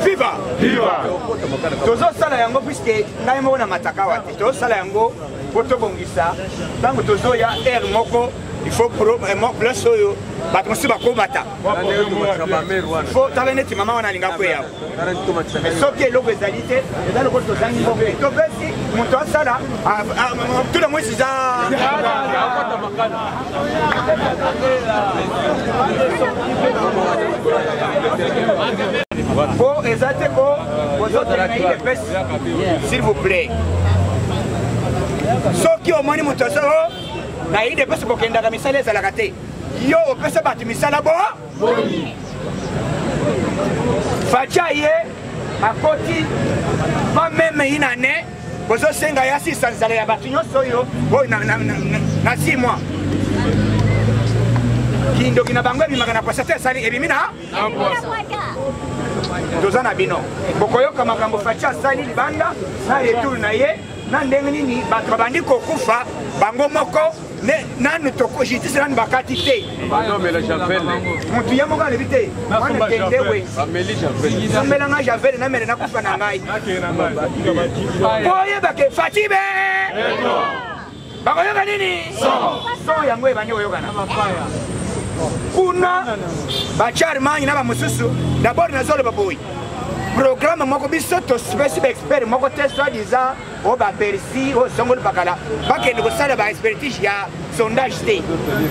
Viva! Viva! Tozo sala yango puisque ngai moko na mataka wate. Tozo sala yango poto bongisa. Tango tozo ya air moko il faut pro plus oyo bato mosi bakomata. Faut taleneti mama wana linga ko ya. Soki eloko ezali te, eza loko tozangi moko. To besi moto asala tout le monde siza. Pour exactement vos autres s'il vous plaît. Ceux qui ont moins de motivation, na ide pesa pour kenda kamisale za lakate. Yo pesa batu misala bo. Facha ye akoti pas même inane. Bozo senga ya 600 zala ya batu nyoso yo. Boy na 6 mois. Kindo kina bangwe bimagana kwa sate sali ebimina. Dozana bino. Bokoyoka makambo facha sali libanda na retour na ye na ndenge nini batrabandi kokufa bango moko nanu toko justice nanu bakati te. Non mais la javel. Mutu ya moko na bité. Wana kendewe. Ameli javel. Samela nga javel na mele na kufa na ngai. Boye bake fatibe. Bakoyoka nini? So yango ebanyo yokana. Kuna bachar manyi na ba mususu d'abord na zolo baboy programme moko biso to special expert moko test soit disant o ba Bercy o songol bakala bakende ko sala ba expertise ya sondage té.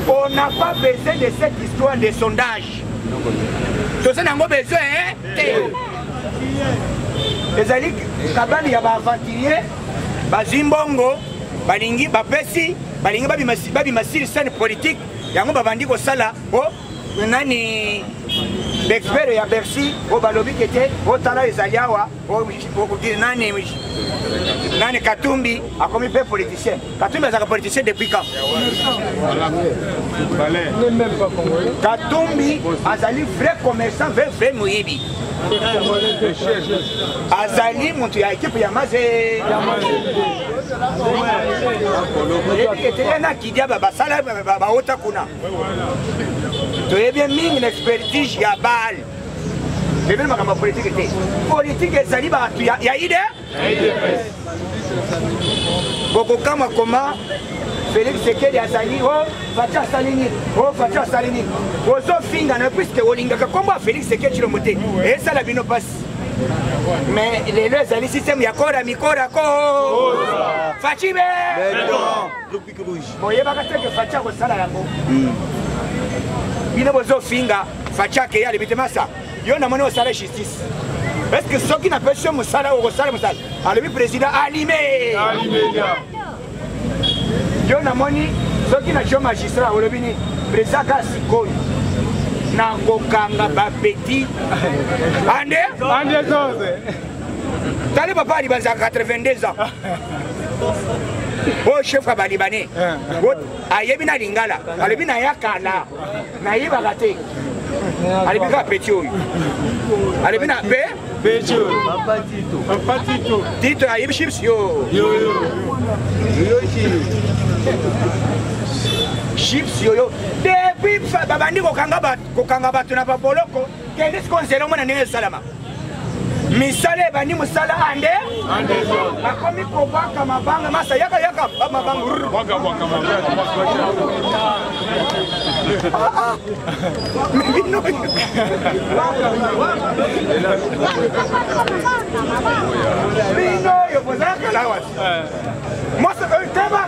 On n'a pas besoin de cette histoire de sondage. To ça nango besoin té. Ezali kabani ya ba aventurier ba zimbongo balingi ba pesi balingi babi masiri scène politique. Yango babandi ko sala o nani l'expert ya Bercy o balobi kete o tala ezaliawa o nani Katumbi a commis peu politicien. Katumbi est un politicien depuis quand? Katumbi azali vrai commerçant, vrai moyibi. Azali muntu ya équipe ya maze na kidia baba sala baba ota kuna to bien mingi na expertise ya bal bebe makamba politique te politique ezali ba ya ide boko kama koma Félix Sekedi azali o facha salini o facha salini ozo finga na puisque olinga ka komba Félix Sekedi lo moté et ça la bino passe. Mais les deux alliés système yakora mikora ko fachibe boye bakate ke facha ko sala yango bino bozo finga facha ke ya libite masa yo na mona sala justice est-ce que ceux qui n'a pas ce musala ou sala musala alors le président alimé yo na moni ceux qui n'a pas magistrat ou le bini président kasiko na kokanga ba petit ande zose tali papa ali banza 82 ans o chef ba libanais ayebi na lingala alebi na yakala na yiba gate alebi ka petit oyo alebi na petit papa tito ayebi chips yo chips yo depuis babandi kokanga batu na baboloko kende sikonselo mona ndenge salama misale bani musala ande bakomi kobaka mabanga masa yaka mabanga waka Bino yo pozaka lawa Mosa teba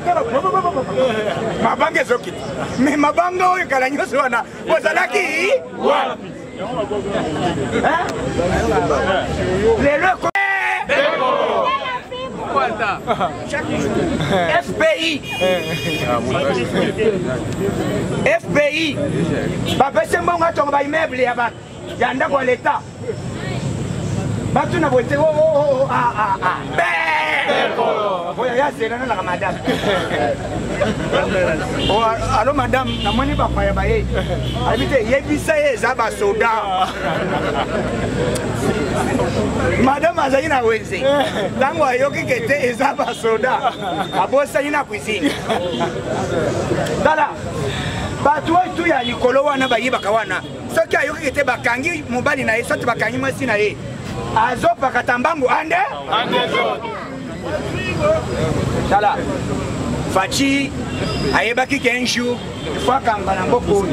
mabanga zoki me mabanga oyo kala nyoso wana bozalaki wapi FPI FPI bapese mbongo atongo ba immeuble ya ndako ya leta batu na bote oya ya zela na madame allo madame na moni ba paya baye habite yebisa eza ba soda madame azali na wenze tango ayoki kete eza ba soda abosa ina cuisine dala batu tu ya likolo wana bayiba kawana soki ayoki kete bakangi mobali na ye soki bakangi mwasi na ye Azo Pakatambangu ande Chala Fachi ayebaki kenju fois kangana mboko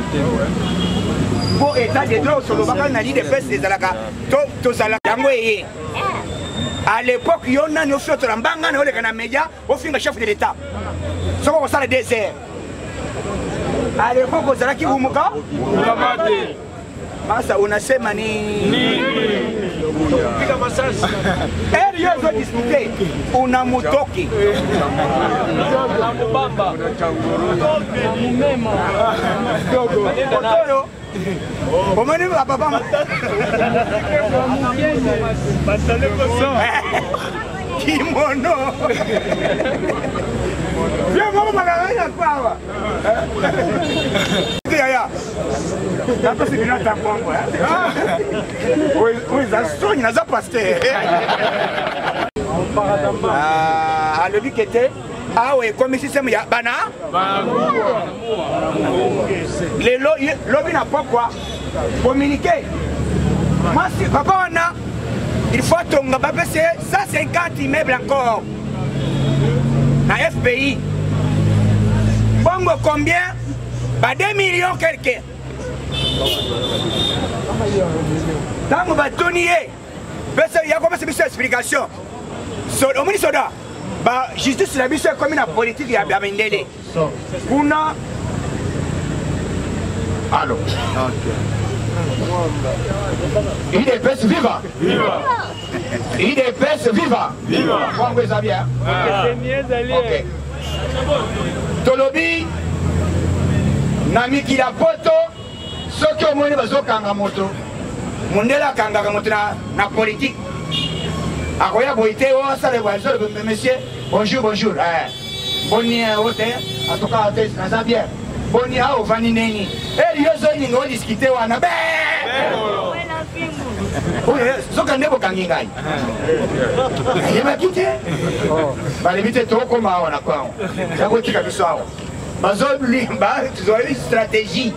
pour état de droit sur le bakal na dit de fesse des alaka to sala yango eye à l'époque yona no fioto mbanga na ole kana media au finga chef de l'état soko ko sala désert à l'époque au zalaki umuka ukamate masa unasema nini piga masasi hiyo zo discuter una mutoki la mbamba mumema dogo otoyo omani baba kimono viens mama magana kwa ya Nato si bina tambongo oui za sonyi na za pasteur alobi kete awe comme système ya bana les lobby n'a pas quoi communiquer moi si papa on a il faut tonga ba pese 150 immeubles encore na FPI bongo combien ba 2 millions quelqu'un tango batoniye pese ya comme c'est une explication so au ministre soda ba justice la biso comme na politique ya Bamendele kuna allo IDPS viva viva IDPS viva viva bongo ezabia OK tolobi na mikila poto soki omoni bazokanga moto mondela akangaka moto na politique akoya boite osala voyageur monsieur bonjour boni ote atoka ote naza bien boni a ovani neni eli yozo ningo discuter wana be oye soka ndebo kangingai yema kite bali bite toko maona kwao yako tika bisao bazo limba tuzo stratégie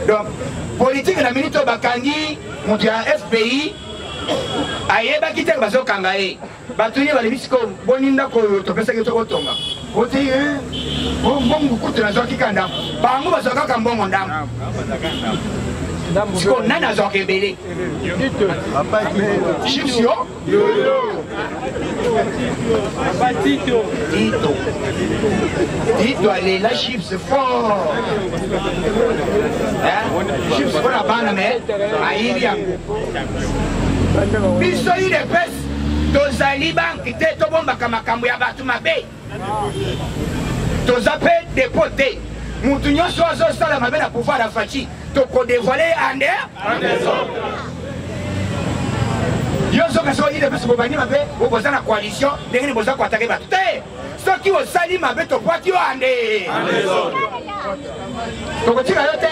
donc politique na minute bakangi mutu ya FPI ayeba kite bazo kangaye batuni bali bisiko boninda ko topesa ke to tonga oti bongo kutra zo kikanda bango bazo kaka mbongo ndamu siko nana zo kebele chipsio Tito allez la chips fort chips pour la bana mais aïe biso ile pes tozali banki te tobombaka makambo ya bato mabe tozape depote mutu nyonso azosala mabe na pouvoir ya faci tokodévoile ande yozoka so ile pes bobani mabe boboza na coalition ndenge boza koatake bato te soki osali mabe topwaki yo ande tokotika yo te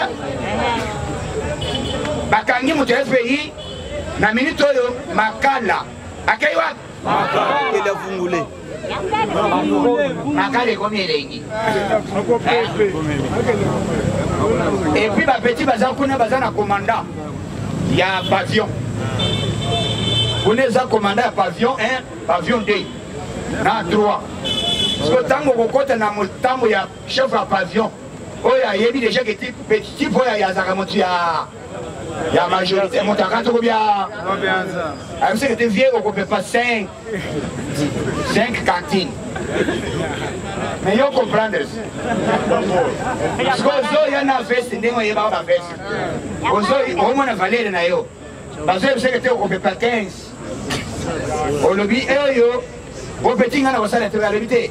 bakangi mutu ya FPI na minute oyo makala akei wapi makala fungule makala ekomi elengi et puis bapeti baza kuna baza na commandant ya pavillon kuna eza commandant ya pavillon 1 pavillon 2 na 3 parce que tango kokota na motambo ya chef ya pavillon oyo ayebi déjà que petit type oyo yazaka motu ya majorité montaka to bien je sais que tu viens on peut pas 5 cantines mais yo comprendre parce que zo ya na veste ndenge yeba ba veste ozo o mona valeur na yo bazo je sais que tu on peut pas 15 au lobby yo o petit ngana ko sala te la limité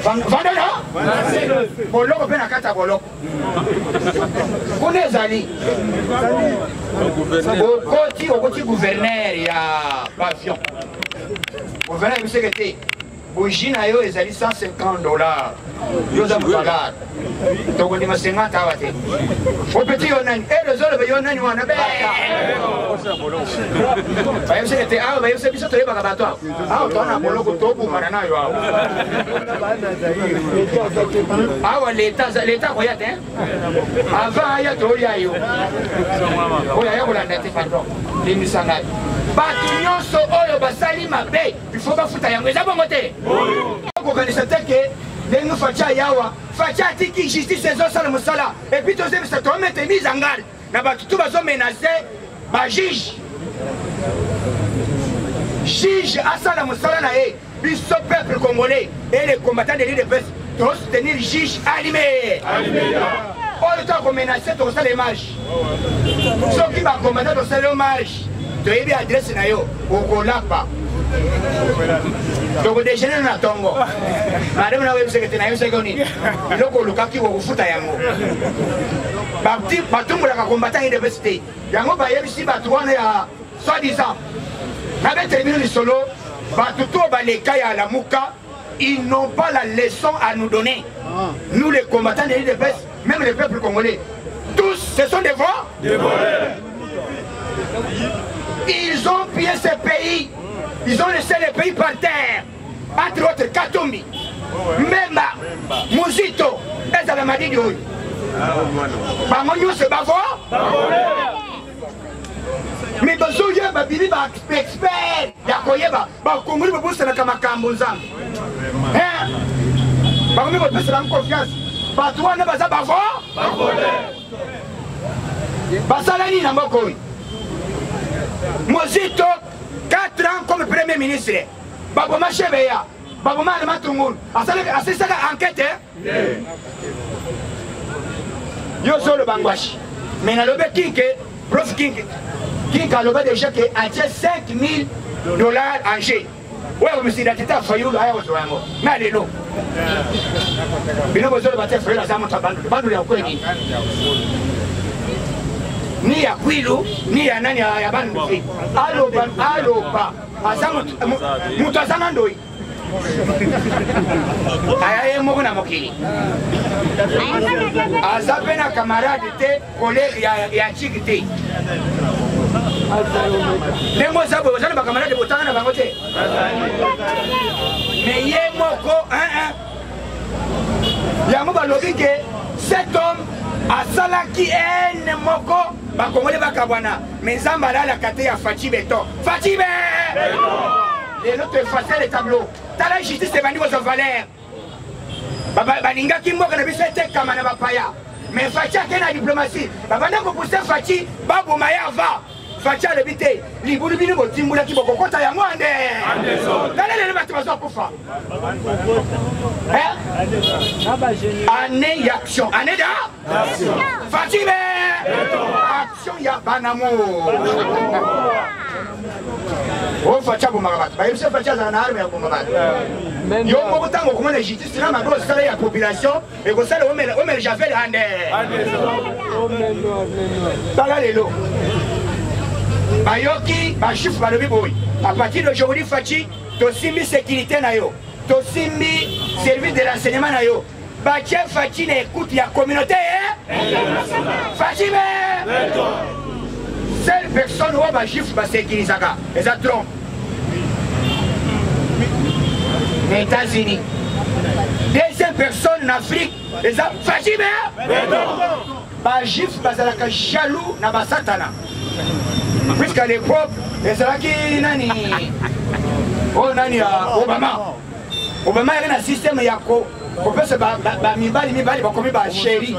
vandana boloko pe na kata boloko kuna ezali okoti gouverneur ya pavillon gouverneur you say que bougie na yo ezali $150 yo za mutala toko ni masengata wate o petit yo nani les autres yo nani wana beta ba yo say que ba yo say biso to yeba bato to na boloko to bumana na yo awa l'état koya te avant ya to ya yo oya ya kolanda te pardon limisanga bato nyonso oyo basali mabe il faut bafuta yango eza bongo te organisateur ke ndenge facha yawa facha atiki justice ezosala mosala epuis tozebisa tomete mise en garde na bato tu bazomenace bajuge juge asala mosala na ye biso peuple congolais et les combattants de l'IDPS doivent soutenir juge allumé oyo tokomenace tokosala image soki bakombatant tosala image toyebi adresse na yo okolapa tokodejeuner na tongo madame na webiseke na yo seke nini eloko olukaki kokufuta yango batumbolaka combattant IDPS te yango bayebisi bato wana ya soi-disant nabeteli bino lisolo bato to baleka ya lamuka ils n'ont pas la leçon à nous donner nous les combattants de l'IDPS même le peuple congolais tous ce sont des voleurs. Ils ont pillé ce pays. Ils ont laissé le pays par terre. Entre autres, Katumbi, Memba, Muzito, et Zalamadi Dioui. Bangonyo se bavo. Mais Bazoye, Babili, expert, Yakoyeba, Bakongoli, Baboussana Kamakambozam. Hein? Bagomi, Baboussana confiance. Batouana Baza Bavo. Basalani Namokoi. Mozito, 4 ans comme premier ministre. Baboma Chebeya, Baboma Almatungun. C'est ça l'enquête, hein? Yo solo Bangwashi. Mais dans le King, prof King a levé déjà qu'il a 5 000 $ en jeu. Ouais, vous me dites, il a failli, il a failli. Mais allez, non. Mais nous, vous avez fait la zame, bando ya kweli. Ni ya kwilu, ni ya nani ya bandu. Aloba, azamu, mutazana ndoi. Ayaye mogo na mokili. Azape na camarade te, collègue ya chiki te. Nengo zabo, wazana ba camarade botanga na bango te. Mais ye moko, yango balobi ke cet homme asalaki ene moko bakongole bakabwana mais nzamba la kate ya Fachi Beton. Fachi Beton. Et l'autre effacer le tableau. Tala justice ebandi ko valeur. Baninga kimboka na biso ete kama na bapaya. Mais Fachi akena diplomatie. Babanda ko pousser Fachi babo maya va. Fachi le bité. Libulu bino botimbula ki bokokota ya mwande. Dale le bato bazo kufa. Année d'action. Année d'action. Fachi action ya banamo. Oh, Facha Boumarabat. Il se fait un arme à Boumarabat. Il y a beaucoup de temps où la justice est dans la population et que ça, on j'avais l'année. Bayoki, Bachif, Balobiboui. À partir d'aujourd'hui, Fachi, Tosimi sécurité nayo, Tosimi service de l'enseignement nayo. Baché Fachi n'écoute la communauté. Fachi, mais. Seule personne où va chiffre va sécuriser ça. Et ça trompe. Les États-Unis. Deuxième personne en Afrique. Et ça fâche bien. Bah chiffre va être jaloux na ba satana. Puisqu'à l'époque, et ça qui nani. Oh nani Obama. Obama il y a un système yako. On peut se mibali bakomi ba chéri.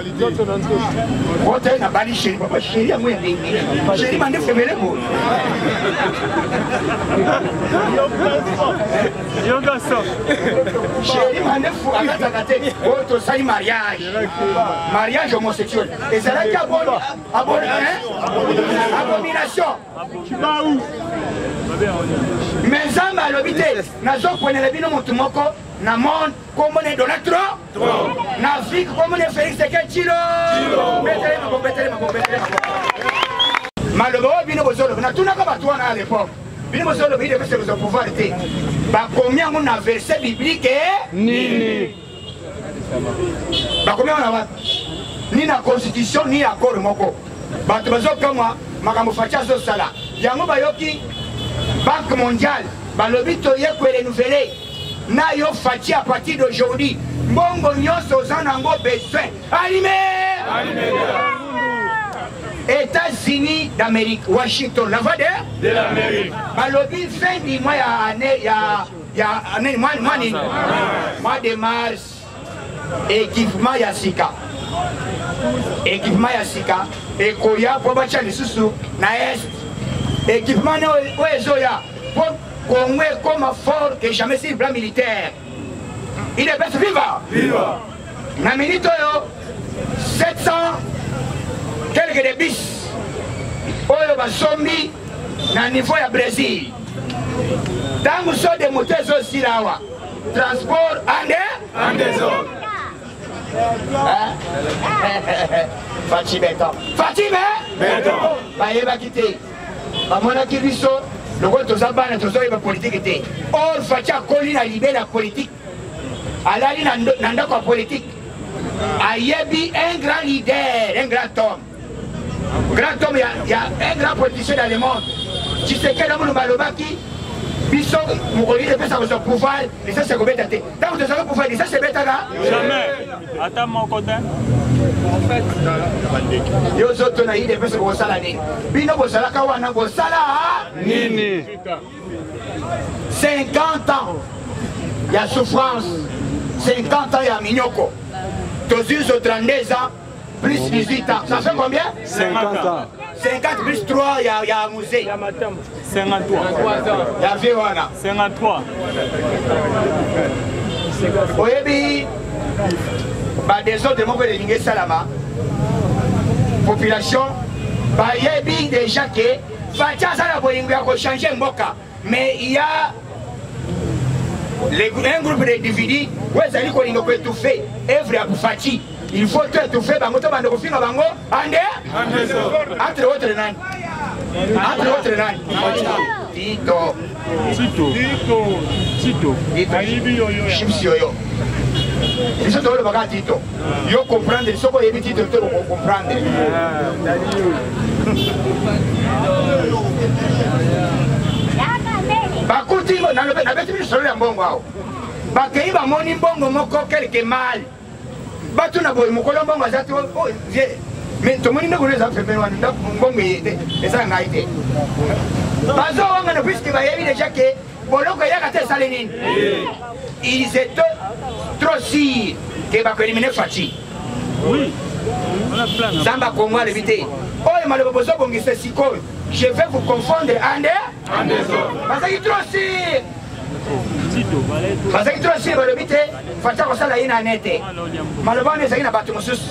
Wote na bali chéri, papa chéri amwe ndingi. Chéri mande femele ko. Yo garçon. Chéri mande fou akata kate. Wote sali mariage. Mariage homosexuel. Et ça là qui abomination. Mais ça m'a l'obité. Nazo prenez bino mutu moko. Na monde comme on est Donald Trump, na Afrique comme on est Félix Sekechilo. Malheureusement, bino bozolo, na tuna ka batwana à l'époque. Bino bozolo bi de se pouvoir était. Ba combien on a verset biblique nini. Ba combien on a ni na constitution ni accord moko. Ba tozo kama makambo facha zo sala. Yango bayoki Banque mondiale, ba lobito ye ko renouveler. Na yo Fachi à partir d'aujourd'hui, Mbongo nyonso zanango besoin. Allumé! États-Unis d'Amérique, Washington, la voix de l'Amérique. Balobi fin du mois mois de mars, équipement Yassika. Équipement Yassika, et Koya pour battre les sous na est. Équipement Oezoya, pour qu'on ait comme fort que jamais sur le plan militaire. Il est bête viva. Viva. Na minute 700 quelques de bis. Oyo basombi na niveau ya Brésil. Tangu so de moteurs aussi là. Transport en des hommes. Fatime Fatime bayeba kite bamona kibiso loko tozabana tozoyeba politique te or faci akoli na libe na politique alali na ndako ya politique ayebi un grand leader un grand homme ya un grand politicien dans le monde Tshisekedi amono balobaki biso mokoli epesa koza pouvoir lisa sekobeta te ntango tozaka pouvoir lisa sebetaka Jamais. Attends mon côté. yo zoto na yide epesa kosala nini bino bozalaka wana bosala Nini. 50 ans ya souffrance 50 ans ya minyoko tozuzo 32 ans plus 18 ans ça fait combien 50 ans. 50 plus 3 ya musée 53. ya vie wana 53. oyebi badesordre moko elingi esalama population bayebi déjà ke faci asala bolingo ya kochange mboka mais il y a un groupe d'individus oyo ezali kolinga koétouffe œuvre ya Faci. Il faut tout étouffer bango to bande kofinga bango ande entre autres nani Tito Chips yoyo biso tolobaka Tito yo comprendre soko oyebi Tito to comprendre bakuti nabeti biso solo ya mbongo awo bakei bamoni mbongo moko quelque mal batuna boye mokolo mbongo aza te mais tomoni ndeko eza pembeni wana mbongo eza ngai te bazowangana puisque bayebi déjà ke boloko eyaka te esali nini ils étaient trop sûrs ke bakoelimine Faci zamba kongo alebi te oyo maloba bozobongisa sikoyo je vais vous confondre ande bazalaki trop sûr bazalaki trop sûr balobi te Faci akosala ye na ne te maloba wana ezalaki na bato mosusu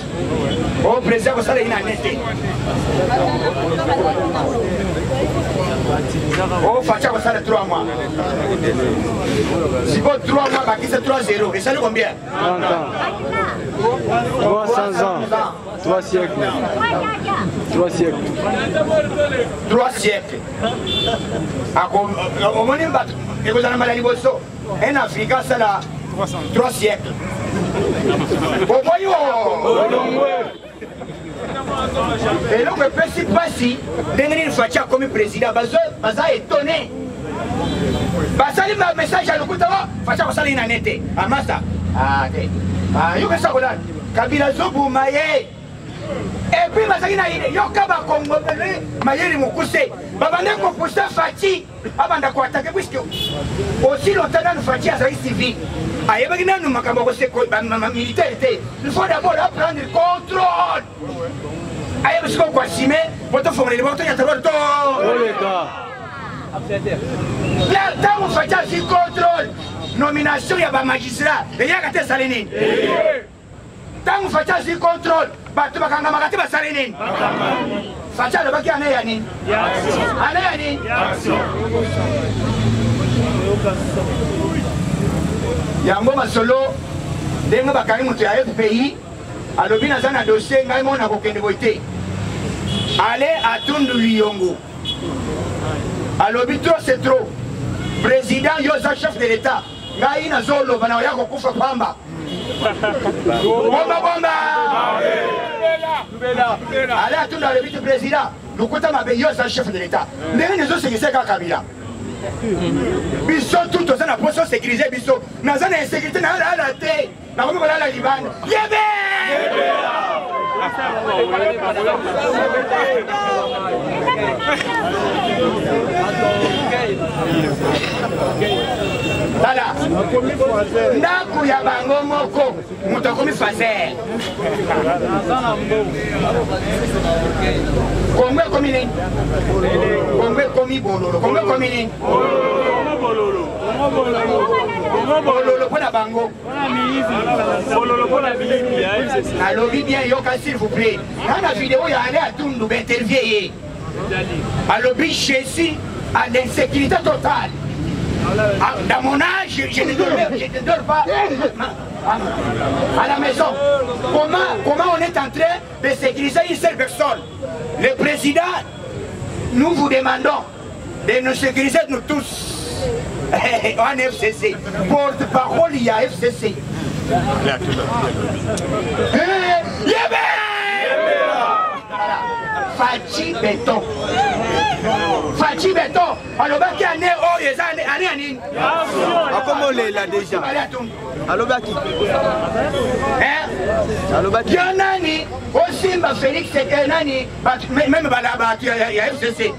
o président akosala ye na ne te o Faci akosala 3 mois siko 3 mois bakisa 3-0 esali combien 300 ans 3 siècles 3 siècles omoni bato ekozala mbala liboso un africain asala 3 siècles omoyi eloko epesi mpasi ndenge nini Faci akomi président baza étonné basali message ya lokuta o Faci akosala ina ne te amasa te yokesa kolala Kabila zobuma ye epuis bazalaki na ide yoka bakongomele mayeli mokuse babande kopousse Faci abanda koatake puisque aussi longtemps nanu Faci azalaki civil ayebaki nanu makambo militaire te il faut d'abord apprendre contrôle ayebi siko koasime po tofongoleli bango tonyatalo to ntango Faci azwi contrôle nomination ya bamagistrat eyaka te esali nini ntango Faci azwi contrôle bato bakangamaka te basali nini Faci alobaki ane ya nini ane ya nini yango masolo ndenge bakangi moto ya FPI alobi naza na dossier ngai mo na kokende boye te ale atundu liyongo alobi trop c'est trop président yo oza chef de l'état ngai nazoloba na oya kokufa pamba bomba ale atundu alobi te président lokuta mabe yo oza chef de l'état ndenge nezosekisa kaka Kabila biso tout toza na poso sécuriser biso naza na insécurité nalala te nakomi kolala libanda yebe Tala. Ndaku ya bango moko. Muto komi fazer. Kongwe komi ni. Kongwe komi bololo. Kongwe komi ni. Bololo pona bango. Alobi bien yoka s'il vous plaît. Dans la vidéo il y a allé à Tundu interviewer. Alobi Jésus a l'insécurité totale. Dans mon âge, je ne dors pas à la maison. Comment on est en train de sécuriser une seule personne? Le président, nous vous demandons de nous sécuriser nous tous. En FCC. Porte-parole, il y a FCC. Fachi Béton. Fachi Béton. Alors, qui a né oh, les années. Comment on est là déjà? Alobaki. Alobaki. Yonani, aussi ma Félix Nani, même Balaba, il y a FCC.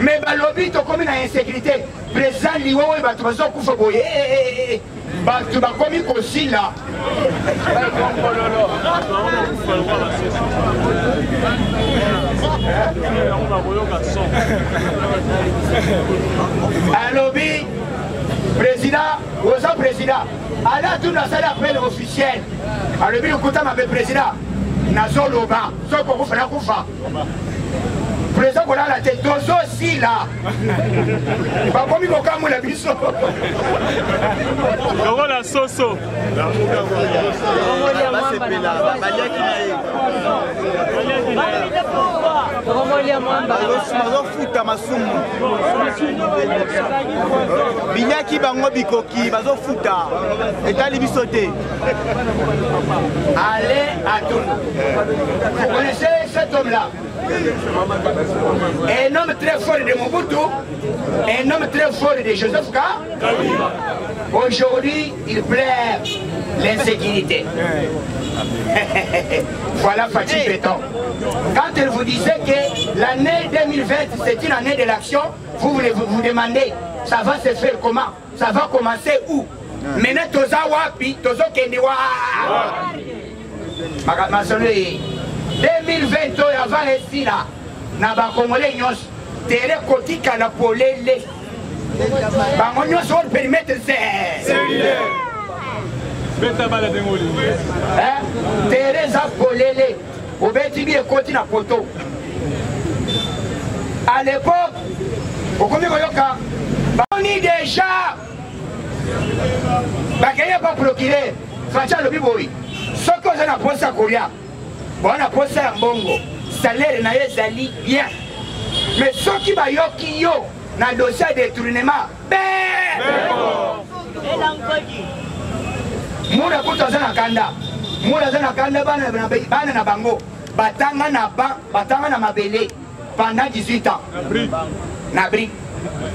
Mais balobi to comme une insécurité. Président Liwo et Batrozo Koufoboye. Tu vas comme aussi là. Alobi, président, aux président. Alors tout dans cet appel officiel. Alobi, le côté ma président. Nazo Loba, ce qu'on fait la Koufa. Président qu'on a la tête d'ozo aussi là. Pas comme il faut la biso. La soso. Binyaki bango bikoki bazo futa etali bisote. Allez à tout. Vous connaissez cet homme là? Un homme très fort de Mobutu, un homme très fort de Joseph Ka. Aujourd'hui, il plaire l'insécurité. Voilà Fachi Béton. Quand elle vous disait que l'année 2020 c'est une année de l'action, vous demandez, ça va se faire comment? Ça va commencer où? Maintenant, Toza Wapi, Tozo Kendewa. 2020 avant ici là, na ba Congolais nyos, tere kotika na polele. Ba nyos on permettre c'est. Beta bala bengoli. Tere za polele, obeti bi ekoti na poto. À l'époque, au combien koyoka, on y déjà. Ba kaya pas procurer, facha le biboyi. Ce que je n'ai pas ça Korea. Bon, on a posé un bongo, salaire na ezali bien. Mais ceux qui va yoki yo, na dossier de détournement, Moura kuta zana kanda, Moura zana kanda bana na bango, batanga na mabele pendant 18 ans. Na bri.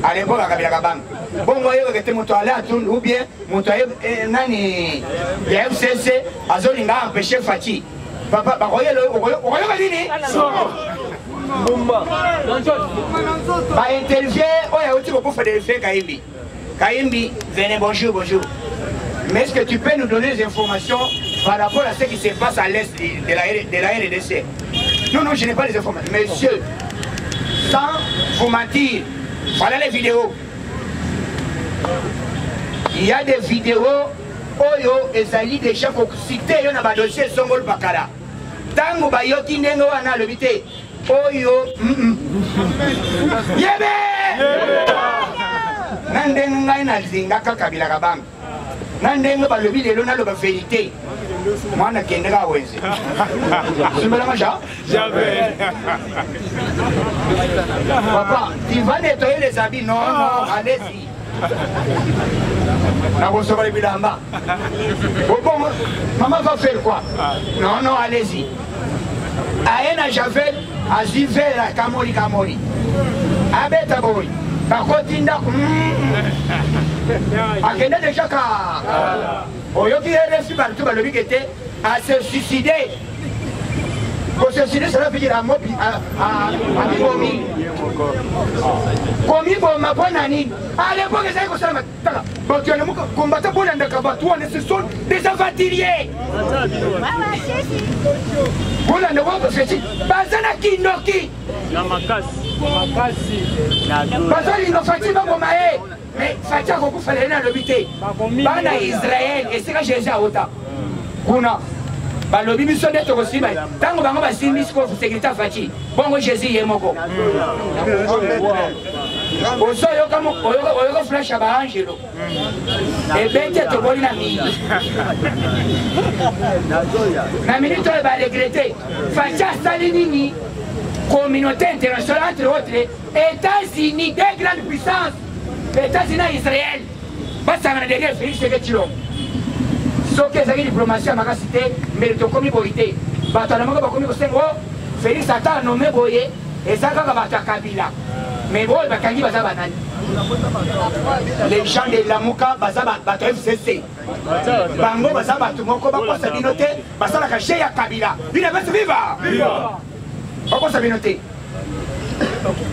À l'époque, à Kabila Kabang. Bon, vous voyez que tu es allé à Toul ou bien, tu es allé à FCC, à Zolinga, empêcher Fachi. Papa, vous voyez le bah, interview, oh, il y a aussi beaucoup de faire Kaimbi. Kaimbi, venez, bonjour. Mais est-ce que tu peux nous donner des informations par rapport à ce qui se passe à l'est de la RDC? Non, je n'ai pas les informations. Monsieur, sans vous mentir, voilà les vidéos. Il y a des vidéos, Oyo et Zali déjà cités, il y a un dossier Songol Bakara. Tango Bayoki Nengo Ana le vité. Oyo. Yebe! Nandenga na zinga Kabila Kabang. Nandenga ba le vidéo na le vérité. Moi na kendega wenzi. Tu me l'as mangé? Jamais. Papa, tu vas nettoyer les habits? Non, allez-y. Maman va faire quoi? Non, allez-y. Aena Javel, Azivera, Kamori. Abeta boy. Kakotinda. Akenda déjà ka. Oyoki RFI partout le but était à se suicider. koseside cela veut dire à Komi. Komi boma pona nini? À l'époque ça ko sala mataka. Bon tu as combattre pour l'andaka batou ce sont des aventuriers. Pour l'andaka c'est bazana kindoki. Na makasi. Bazali no fatima bomae. Mais fatia ko kufala na lobité. Bana Israël et c'est que Jésus a ota. Kuna balobi biso nde tokosimba ntango bango basimbi siko sécurité afati bongo Jésus ye moko oso oyoka flash ya baangelo ebete toboli na mingi na minute oyo baregrete fati asali nini communauté internationale entre autres États-Unis deux grandes puissances États-Unis na Israël basangana derrière Félix Tshisekedi soki ezali diplomatie ya makasi te mbele tokomi boye te bato na moko bakomi kosengo Félix ata anome boye eza kaka bato ya kabila mais boye bakangi baza banani les gens de Lamuka baza bato ya FCC bango baza bato moko bakosa bino te basalaka jeu ya kabila bino bese viva bakosa bino te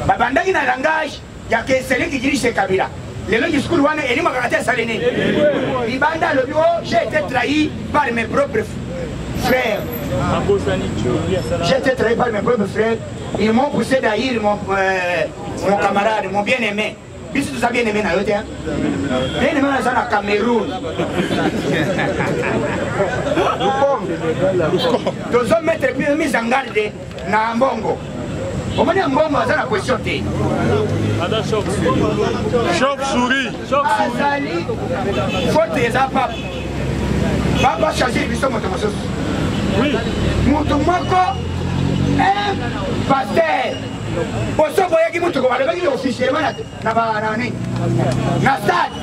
babandaki na langage ya keseleki dirige kabila les gens du school wana et moi quand ça l'année Libanda le bureau j'ai été trahi par mes propres frères j'ai été trahi par mes propres frères ils m'ont poussé d'haïr mon camarade mon bien-aimé biso tout ça bien-aimé na yote bien-aimé na ça na Cameroun deux hommes mettre plus mis en garde na Mbongo au moins Mbongo ça la question té Chauve-souris. Azali, faute des apapes. Papa changer biso moto mosusu. Oui. Moto moko pasteur. Poso boyaki moto ko balobaki officiellement na ba nani. Na stade.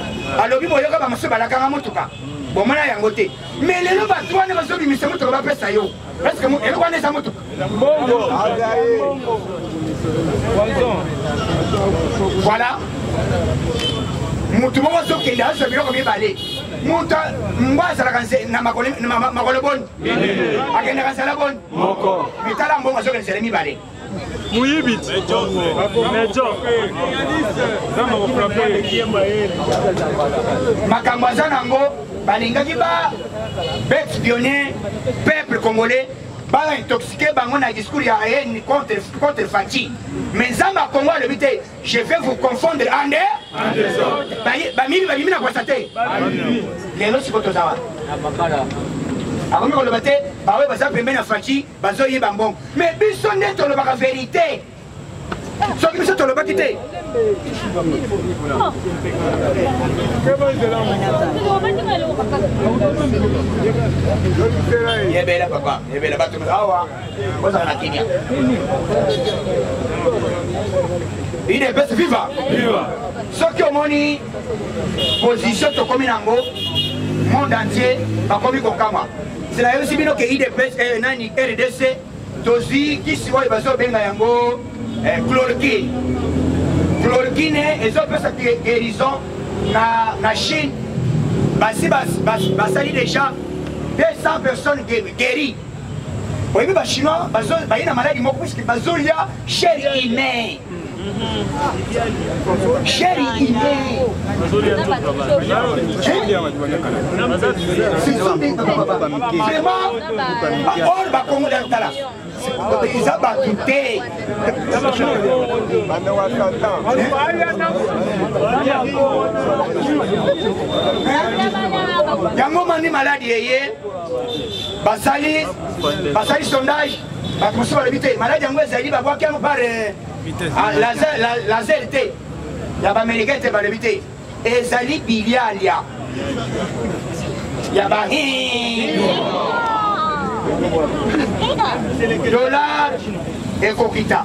Alobi boyoka ba mosusu balaka motuka. Bomona yango te. Mais lelo ba twana ba so bimisa moto ba pesa yo. Est-ce que eloko wana esa moto? Bongo. Voilà. Mutu moko soki nda so biloko mibale. Muta mbasa la kanse na makole bon. Akenda kansala bon. Moko. Mitala mbongo soki nsele mibale. Muyibit. Mejo. Makambo zanango balingaki ba espionner peuple congolais. Ba intoxiqué bango na discours ya haine contre Fati. Mais Zamba Congo le bité, je vais vous confondre en deux. Ba mili na constater. Les lois sikotozawa. Akomi ko le baté, ba we baza pembe na Fati, bazo ye bambong. Mais biso neto le ba vérité. So ki biso to le ba kité. Yebela papa, yebela batu awa. Boza na Kenya. Il est best viva. Viva. Ce que moni position to komi nango monde entier ba komi ko kama. C'est la aussi bino ke IDPS nani RDC dozi kisi wa bazo benga yango chloroquine. Chloroquine et autres personnes qui guérison na Chine. Basali déjà 200 personnes guéries. Oui, mais les Chinois, ils ont une maladie puisque ils ont chair humaine. Chair humaine. Ils ont battuté. Yango mani maladie ye basali sondage bakoso balobite maladie yango ezali babwaki yango par laser te ya baaméricain te balobite ezali bilialia ya dollar ekokita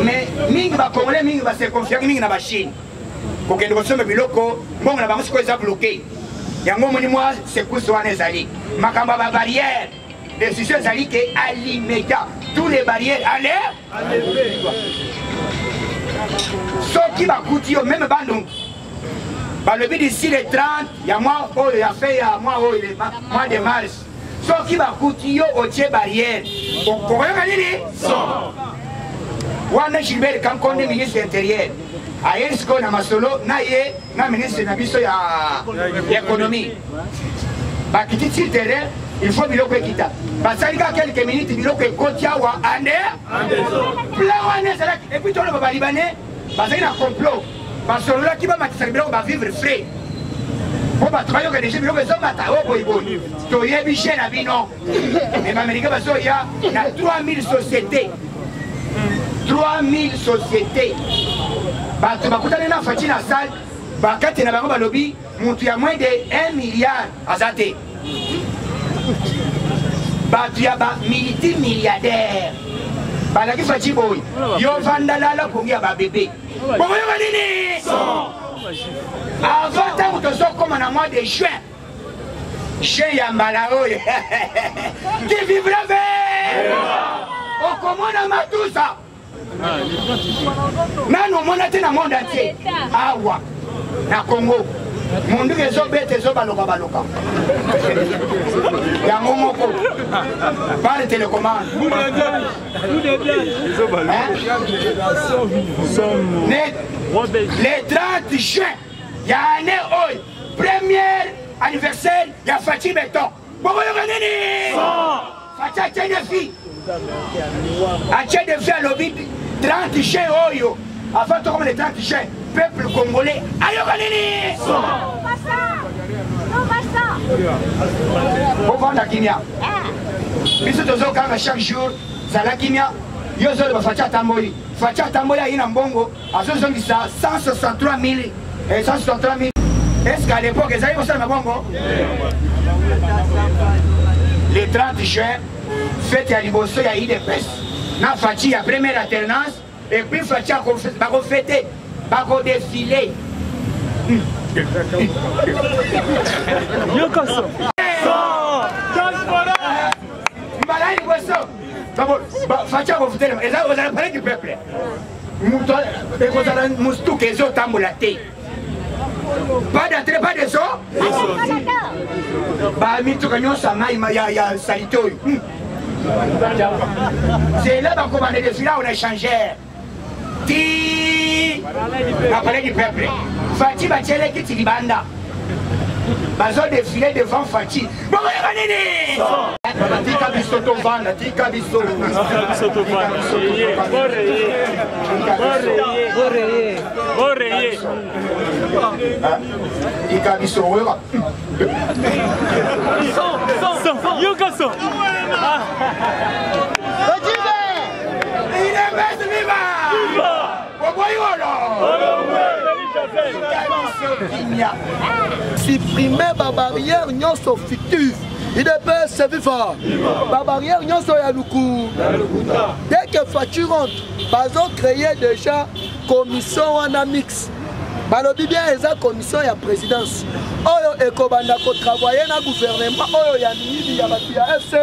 mais mingi bacongolais mingi base confiance mingi na bachine kokende kosomba biloko mbongo na bango sikoyo eza bloqué yango moni mwa secousse wana ezali makambo ya barrière décision ezali ke alimeka tous les barrières aller soki bakuti yo même bandongo balobi d'ici le 30 ya mois oyo ya fait ya mois oyo mois de mars soki bakuti yo otie barrière okoyoka nini wana Gilbert Kankonde ministre intérieur aye siko na masolo na ye na ministre na biso ya économie bakiti sur terrain il faut biloko ekita basalika quelques minutes biloko ekoti awa ande plan wana ezalaki epuis toloba balibanais bazali na complot basololaki bamatisa biloko bavivre frais po bato bayoka deja biloko ezomata o boyiboyi toyebi che na bino me baaméricain bazoya na 3000 sociétés 3000 sociétés bato bakutani na faci na salle bakati na bango balobi mutu ya moins de 1 milliard aza te bato ya bamillimilliardaire balaki faci boyi yo vandalala kongi ya babebe bokoyoka nini avant ntango tozokoma na mois de juin chien ya mbala oyo qui vivra ver okomona matusa nanu omona te na monde entier awa na Congo munduki ezobeta ezobaloka baloka yango moko bale télécommande le 30 juin ya année oyo premier anniversaire ya Faci Beton bokoyoka nini Faci atie de fille atie de fille alobi 30 juin oyo avant tokoma le 30 juin peuple congolais ayoka nini ovanda kimia biso tozokanga chaque jour zala kimia yo zoloba Faci atamboli Faci atamboli ayi na mbongo azozongisa 163 000 est-ce qu'à l'époque ezali kosala na bongo le 30 juin fête ya liboso ya IDPS na Faci ya première alternance et puis Faci bakofete bakodefile mbala liboso Faci akofutela ezala pale du peuple mutu ekozala mustuka ezotambola te pas d'entrée, pas de sort. Bah, mituka nyonso ya salite oyo. C'est là qu'on va défiler, on a changé. Ti la palais du peuple. Faci batiele kiti libanda. Bazo défilé devant Faci. Bon, regardez. Tika biso to vanda, tika biso to vanda. Boreye. Tika biso wera. Yokaso. Il est bête viva. Supprimer ma barrière nyonso fictive. Il est se vivre. Ma barrière nyonso ya luku. Dès que Faci rentre, bazo créer déjà commission wana mix. Balobi bien eza commission ya présidence. Oyo ekobanda ko travailler na gouvernement oyo ya mini ya batu ya FC.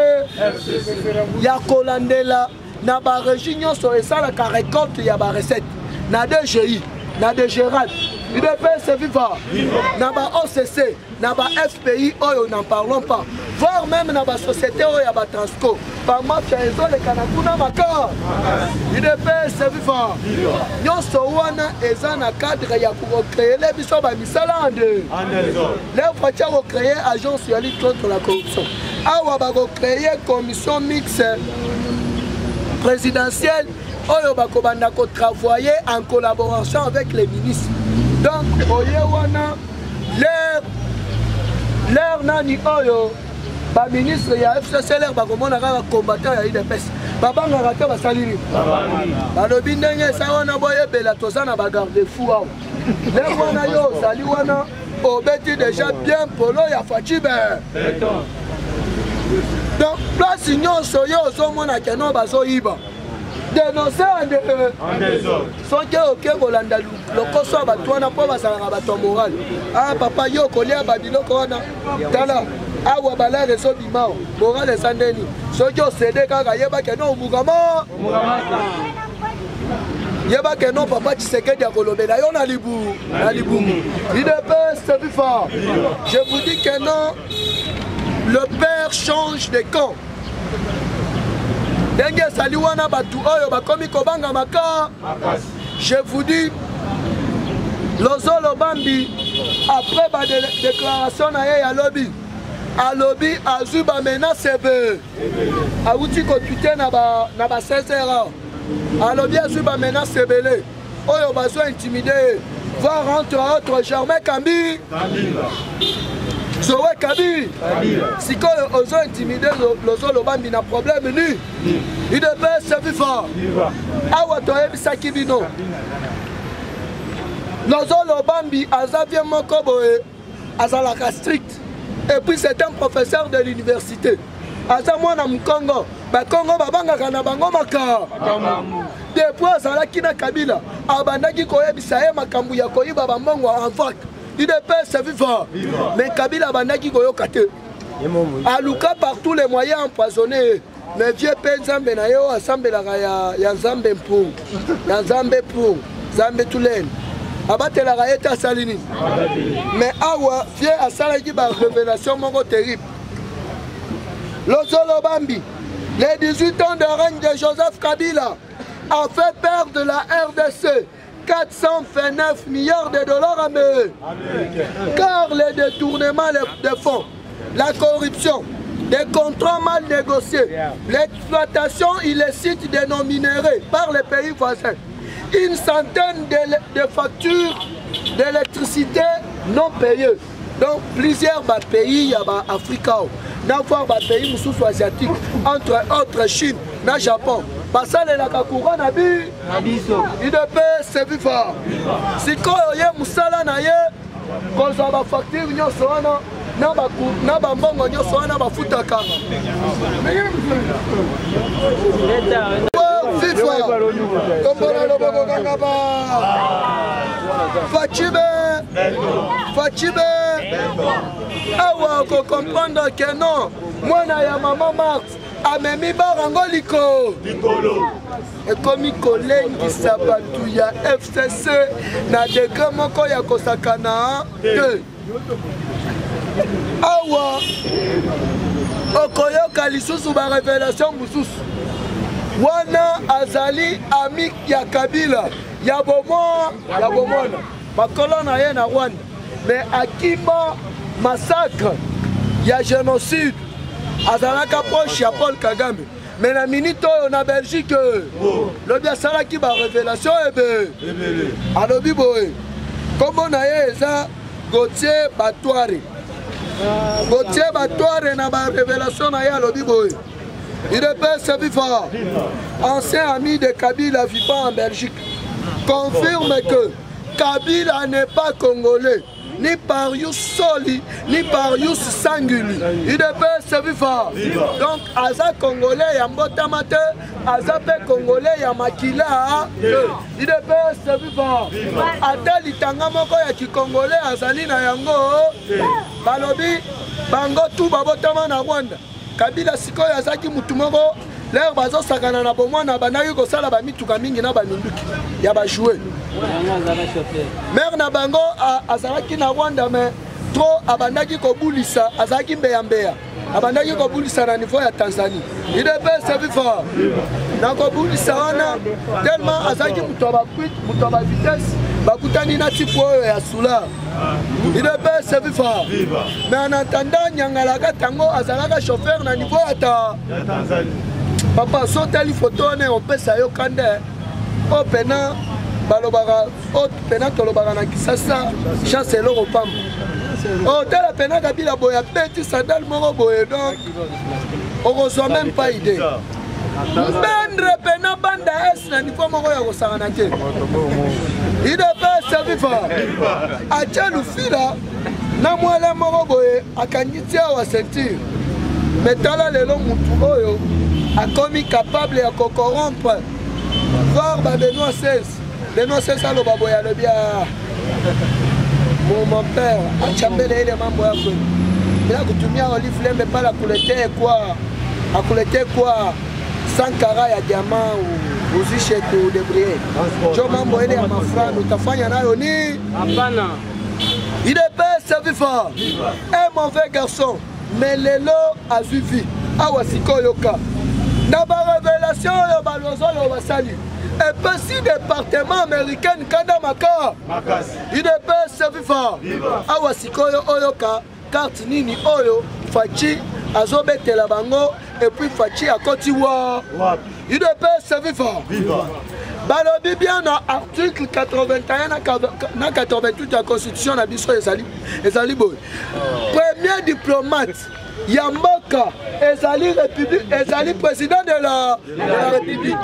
Ya kolandela na ba régie nyonso esala ka récolte ya ba recette. Na DGI, na DGRAD. Il est se vivre. Na ba OCC, na ba FPI oyo n'en parlons pas. Voire même dans la société où il y a des transco. Par moi, il y a des Kanakuna Makar. Il est se vivre. Nous sommes dans cadre pour créer les bisous à Missalande. Les Faci ont créé agence sur la lutte contre la corruption. Awa va créer commission mixte présidentielle. Oyo bakobanda ko travailler en collaboration avec les ministres. Donc, oyewana l'air nani oyo. Ba ministre ya FCCLR bakomona kaka combattant ya IDPS babanga te basaliri balobi ndenge sa wana boyebela toza na bagarde fou awa le wana yo ozali wana obeti déjà bien polo ya Faci Beton. Donc place nyonso yo ozomona keno bazoyiba dénoncer en désordre soki oke kolanda lokoso ya bato wana mpo bazalaka bato ya moral. Ah papa yo kolia babiloko wana tala awa balare so bimao moral eza ndeni soki osede kaka yeba keno omukama yeba keno papa Tshisekedi akolobela yo na libumu IDPS se bifa. Je vous dis que non le père change de camp. Denge saliwana batu oyo bakomi kobanga maka. Je vous dis, Lozolo Bambi, après la déclaration à lobby, à lobby, à Zuba menace, à outil côté na ba 16h. À lobby, à Zuba menace, oyo bazo intimidé, voir entre autres Germain Kambi. Zoé Kabi, si quand ils ont intimidé Lozolo Bambi, n'a problème ni. Il devait se vivre. Awatoye Bisakibino. Lozolo Bambi, Azavien Mokoboe, Azalaka strict. Et puis c'est un professeur de l'université. Azamwana Mkongo, Bakongo Babanga Kanabango Maka. Depuis Azalaki na Kabila, Abandaki Koye Bisaye Makambu ya Koyiba Bamongo en fac. Il devait se vivre. Mais Kabila Bandaki Koyo Kate. Aluka par tous les moyens empoisonnés. Mais vieux père Zambé na yo assemble ya Zambé pour. Ya Zambé pour. Zambé Toulen. Abate la raïta Salini. Mais awa vieux a salaki ba révélation mongo terrible. Lozolo Bambi, les 18 ans de règne de Joseph Kabila a fait perdre la RDC 429 milliards de dollars américains. Car les détournements de fonds, la corruption, des contrats mal négociés, l'exploitation illicite de nos minéraux par les pays voisins, une centaine de factures d'électricité non payées. Donc plusieurs pays, il y a Afrique, d'avoir des pays asiatiques, entre autres Chine, le Japon. Basale la kakura na bi il devait se vivre. Si ko ye musala na ye ko za ba facture nyoso wana na ba mbongo nyoso wana ba futaka. FIFA kombona loboko kanga ba Fachibe awa ko comprendre que non mwana ya maman Marthe amemi barango liko ekomi kolengisa batu ya FCC na degré moko ya kosakana te awa okoyoka lisusu ba révélation mususu wana azali ami ya Kabila ya bomona makolo na ye na Rwanda mais akima massacre ya génocide azalaka proche ya Paul Kagame mais na minute oyo na Belgique lobi asalaki ba révélation ebe alobi boye kombo na ye eza Gauthier Batware na ba révélation na ye alobi boye il est se vivre ancien ami de Kabila vivant en Belgique confirme que Kabila n'est pas congolais ni par Yus Soli, ni par Yus Sanguli. Il devait se vivre. Donc, Aza Congolais, Yambota Mate, Aza Congolais, Yamakila, il devait se vivre. Atel Itangamoko Yaki Congolais, Azalina Yango, Balobi, Bango tout Babotama na Rwanda. Kabila Siko Yazaki Mutumoko, l'air bazo sakana na bomwana banaki kosala ba mituka mingi na ba minduki ya ba jouer. Mère na bango azalaki na Rwanda mais trop abandaki kobulisa azalaki mbeya abandaki kobulisa na niveau ya Tanzanie. Il devait se vivre. Na kobulisa wana tellement azalaki muto ba vitesse bakutani na tipo ya Sula. Il devait se vivre. Mais en attendant Nyangalaka tango azalaka chauffeur na niveau ya Tanzanie. Papa sotali photo on peut ça yo kande o pena balobara o pena tolobara na Kisasa chancelo opam o tala pena Kabila boya petit sandal moko boye donc on reçoit même pas idée bendre pena banda es na niveau moko ya kosangana te il devait se vivre a tchanu fila na mwala moko boye akanyitia wa ceinture metala lelo mutu oyo a commis capable de corrompre voir Benoît XVI. Benoît XVI a le baboya le bien. Mon père a chambé les membres. Il a coutumé à olive mais pas la couleté quoi. A couleté quoi. Sans carré à diamant ou aux ichettes ou des briers. Je m'envoie à ma frère, nous t'as fait un ni. Il est pas servi fort. Un mauvais garçon. mais lelo azuvi awa sikoyoka na ba révélation yo balozo yo basali et puis si département américain kanda maka UDPS servifa awa sikoyo oyoka carte nini oyo fachi azobetela bango et puis fachi akoti wa UDPS servifa balobi bien dans article 81 na 88 de la constitution na biso ezali boy premier diplomate Yamboka ezali république ezali président de la république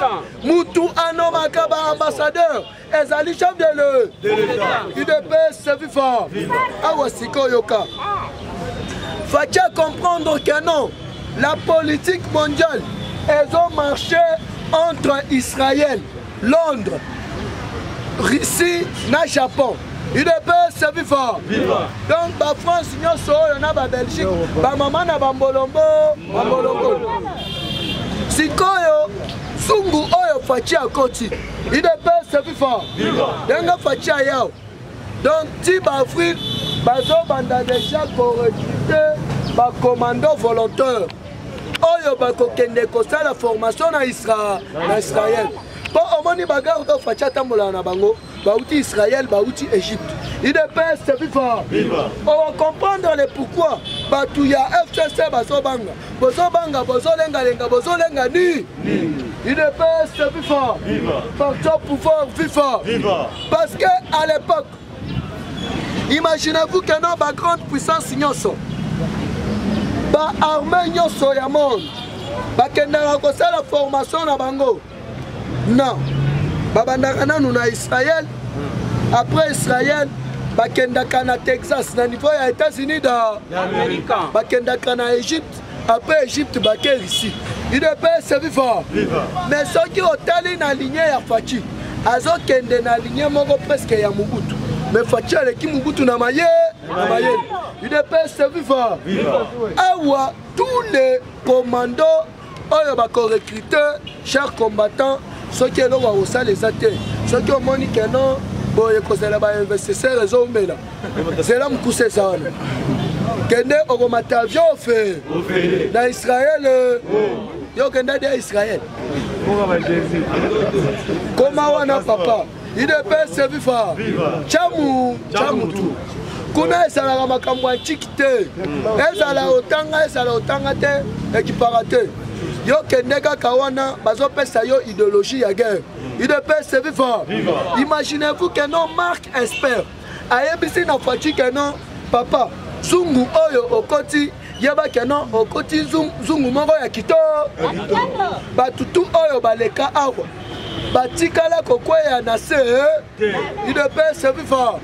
Moutou Anomaka ba ambassadeur ezali chef de l'UDPS servifa awa sikoyoka faut comprendre que non la politique mondiale elles ont marché entre Israël, Londres, Russie, na Japon. UDPS servifa. Donc ba France nyonso oyo na ba Belgique, ba mama na ba Mbolombo. Sikoyo sungu oyo fachi akoti. UDPS servifa. Denga fachi ayao. Donc ti ba Afrique bazo banda déjà pour recruter ba commando volontaire. Oyo ba kokende ko sala formation na Israël. Bon, au moins, bagarre de facha tambola na bango, baouti Israël, baouti Égypte. UDPS servifa. On va comprendre le pourquoi. Batouya FCC bazobanga, bozolenga ni. UDPS servifa. Parti au pouvoir viva. Parce que à l'époque, imaginez-vous que non, ba grande puissance nyoso, ba armée nyoso ya monde, ba kendanga ko sala formation na bango. Non, babandakana nous na Israël. Après Israël, bakendaka na Texas, na niveau ya États-Unis d'Amérique. Bakendaka na Égypte. Après Égypte, baké ici. UDPS servifa. Mais ceux qui ont allé na lignée ya Fachi, azo kende na lignée moko presque ya Mobutu. Mais Fachi aleki Mobutu na maye. UDPS servifa. Awa tous les commandos oyo bako recruter chers combattants. Ceux qui ont les athées, ceux qui ont monique non, boye kozela ba investisseurs réseau mela. C'est là m'kousse ça. Kende ogomata avion fait. Dans Israël yo kende de Israël. Comment wana papa? UDPS servifa. Chamu tu. Kuna esala makambo antikité. Ezala otanga te ekiparate. Yo kendeka kawana bazo pesa yo idéologie ya guerre. UDPS servifa. Imaginez-vous que non Marc Esper ayebisi na fachi que non papa zungu oyo okoti yeba que non okoti zungu moko ya kito batutu oyo baleka awa batikala kokweya na se UDPS servifa.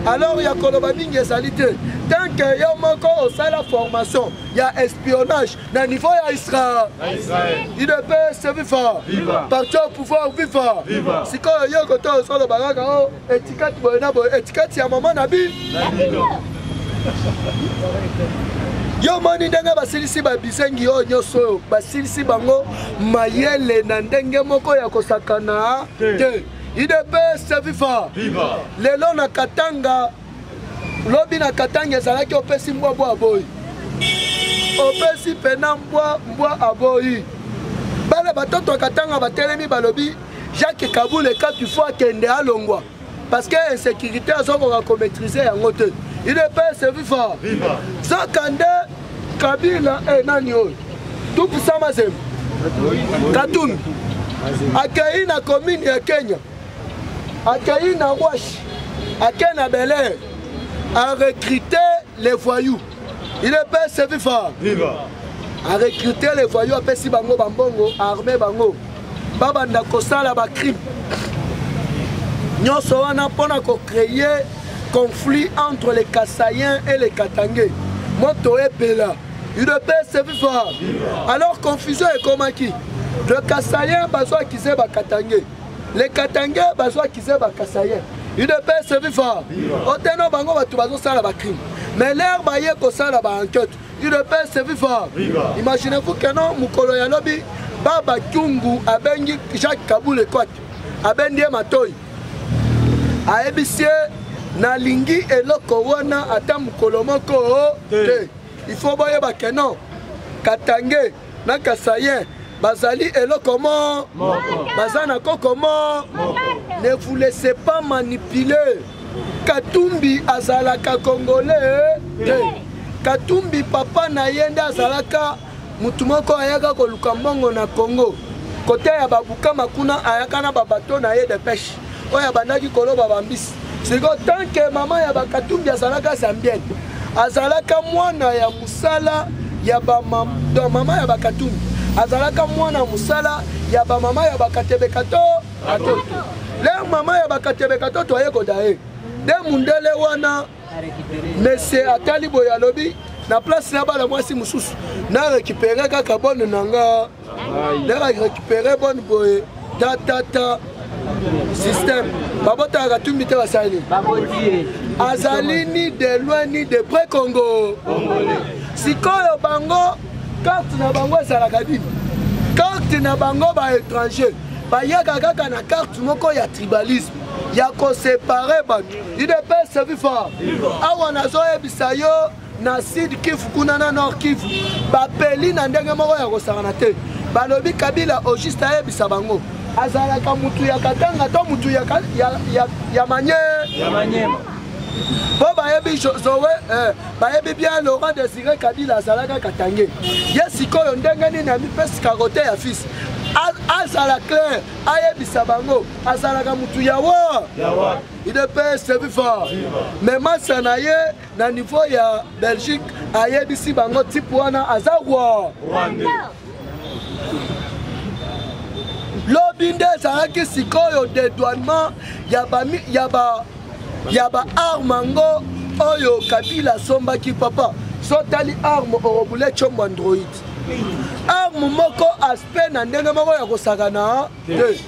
Alors ya koloba mingi ezalité tant que yo moko osala formation ya espionnage na niveau ya Israël. UDPS servifa. Parti au pouvoir viva. Sikoyo yo koto solo baraka o etikati boyena boy etikati ya mama nabi. Yo moni ndenge basilisi babisengi oyo nyoso basilisi bango mayele na ndenge moko ya kosakana te. UDPS servifa. Lelo na Katanga lobi na Katanga ezalaki opesi mbwa aboyi. Opesi pena mbwa aboyi. Bale batoto Katanga batelemi balobi Jacques Kaboul 4 fois kende alongwa parce que insécurité azoko ko maîtriser yango te. UDPS servifa. Zakande Kabila nani oyo tout ça mazem Katumbi akayi na commune ya Kenya, akayi na Wash, akayi na Bel Air, a recruté les voyous. UDPS servifa. A recruté les voyous, a pesi bango bambongo, a armé bango babanda kosala ba crime nyonso wana pona ko créer conflit entre les Kasaïens et les Katangais. Moto epela UDPS servifa. Alors confusion est comme qui le Kasaïen bazo akize ba Katangais, les Katangais bazo akize ba Kasaïens. UDPS servifa. Oteno bango batu bazo sala ba crime mais l'air baye ko sala ba enquête. UDPS servifa. Imaginez-vous que non mukolo ya lobi Baba Kyungu abengi Jacques Kaboul 4 abendi matoi aebisie na lingi eloko wana ata mukolo moko te il faut boyeba que non Katangé na Kasayen bazali elo comment bazana ko comment ne vous laissez pas manipuler. Katumbi azalaka congolais Katumbi papa na yenda azalaka mutu moko ayaka koluka mbongo na Congo côté ya babuka makuna ayaka na babato na ye de pêche oya bandaki koloba bambisi siko tant que maman ya Katumbi azalaka sambienne azalaka mwana ya musala ya ba mama ya Katumbi azalaka mwana musala ya ba mama ya Katebekato atoto le mama ya Katebekato to ayeko dae de mundele wana monsieur atali boya lobi na place na bala mwasi mususu na récupérer kaka bonne nanga na récupérer bonne boye ta système babota Katumbi te basali azali ni de loin ni de près Congo sikoyo bango carte na bango ezalaka dini carte na bango ba étranger bayaka kaka na carte moko ya tribalisme ya ko séparer bato idps viva awa nazoyebisa yo na Sud Kivu kuna na Nord Kivu bapeli na ndenge moko ya kosakana te balobi Kabila juste ayebisa bango azalaka mutu ya Katanga to mutu ya Manyema po bayebi Zoé bayebi bien Laurent Désiré Kabila azalaka Katangé ye sikoyo ndenge nini amipesi karote ya fils azala clair ayebisa bango azalaka mutu ya wa idps viva mais masa na ye na niveau ya Belgique ayebisi bango type wana azarwa lobi nde ezalaki sikoyo dédouanement ya ba arme ngo oyo Kabila sombaki papa sotali arme orobule chombo android arme moko aspect na ndenge moko ya kosakana te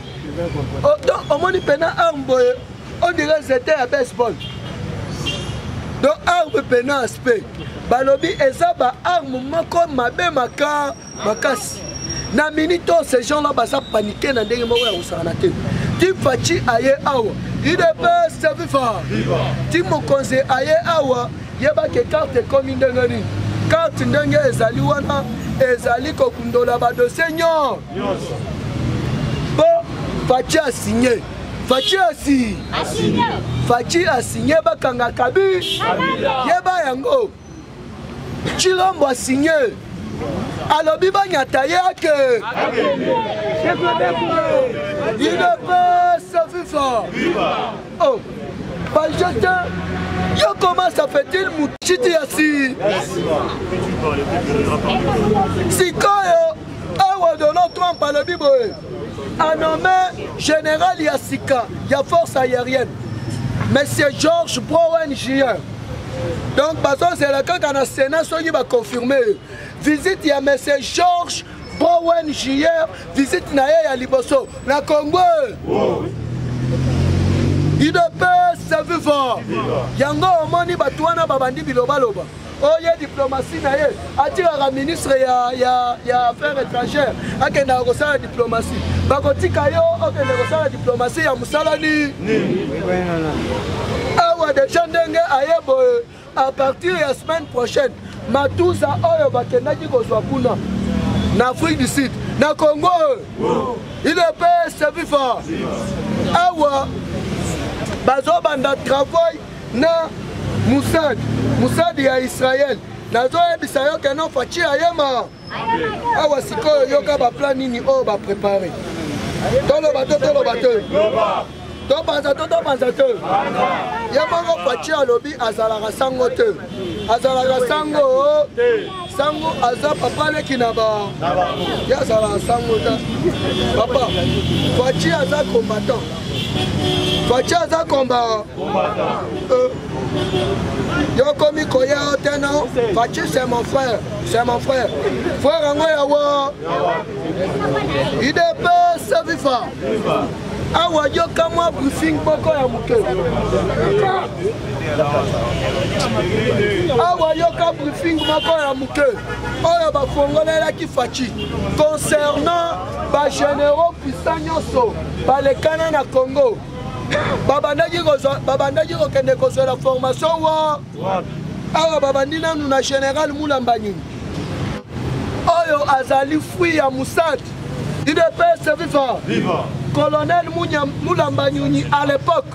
donc omoni pena arme boye on dirait c'était à baseball donc arme pena aspect balobi eza ba arme moko mabe makasi na minito ces gens là baza paniquer na ndenge moko ya kosakana te ti faci aye awa idps viva ti mokonzi aye awa yebake carte ekomi ndenge nini carte ndenge ezali wana ezali kokundola badossier nyonso po faci asigné faci asigné bakanga kabi yeba yango Chilombo asigné alobi banyata ye ake idps viva oh Paljete yo comment ça fait-il muchiti yasi sikoyo awa Donald Trump alobi boye a nommé général Yassika ya force aérienne monsieur George Brown Jr. donc bazo c'est le cas quand le Sénat soki ba confirmer visite ya monsieur George Brown Jr. visite na ye ya liboso na Congo idps viva yango omoni bato wana babandi bilobaloba oye diplomatie na ye atiraka ministre ya affaires étrangères akendaka kosala diplomatie bakotika yo okende kosala diplomatie ya mosala nini awa deja ndenge aye boye à partir ya semaine prochaine matuza oyo bakendaki kozwa kuna na Afrique du Sud na Congo idps viva awa bazobanda travail na Mossad ya Israël nazoyebisa yo ke non faci ayema awa sikoyo yoka baplan nini oyo baprépare toloba tobanza te ye moko faci alobi azalaka sango te azalaka sango aza papa leki na ba ye azalaka sango te papa faci aza combattant faci aza combattant yo komi koya tena faci c'est mon frère frère ango yawo idps viva awa yoka mwa briefing moko ya moke oyo bafongolelaki faci concernant bagénéraux puissant nyonso balekana na Congo babandaki kokende kozwa la formation wa awa babandi nanu na général Mulamba Nyunyi oyo azali fui ya Mossad UDPS viva colonel Mulamba Nyunyi à l'époque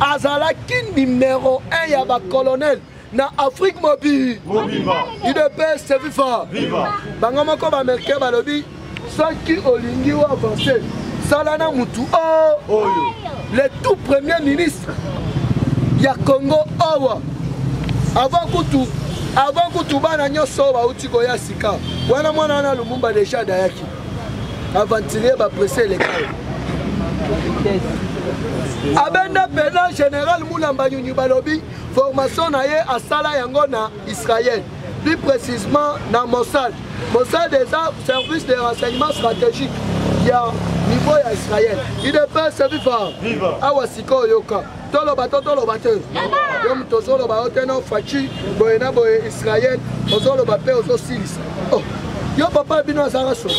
azalaki numéro 1 ya ba colonel na Afrique mobile UDPS viva bango moko ba américain balobi soki olingi wa avancer salana mutu oyo le tout premier ministre ya Congo awa avant kutu bana nyoso ba uti ko ya sika wana mwana na Lumumba déjà dayaki aventurier ba presser les cas abenda pena général Mulamba Nyunyi balobi formation na ye asala yango na Israël plus précisément na Mossad est un service de renseignement stratégique ya niveau ya Israël UDPS viva awa siko yoka toloba te yom tozoloba oteno fachi boyena boye Israël tozoloba pe ozosilisa yo papa bino azara so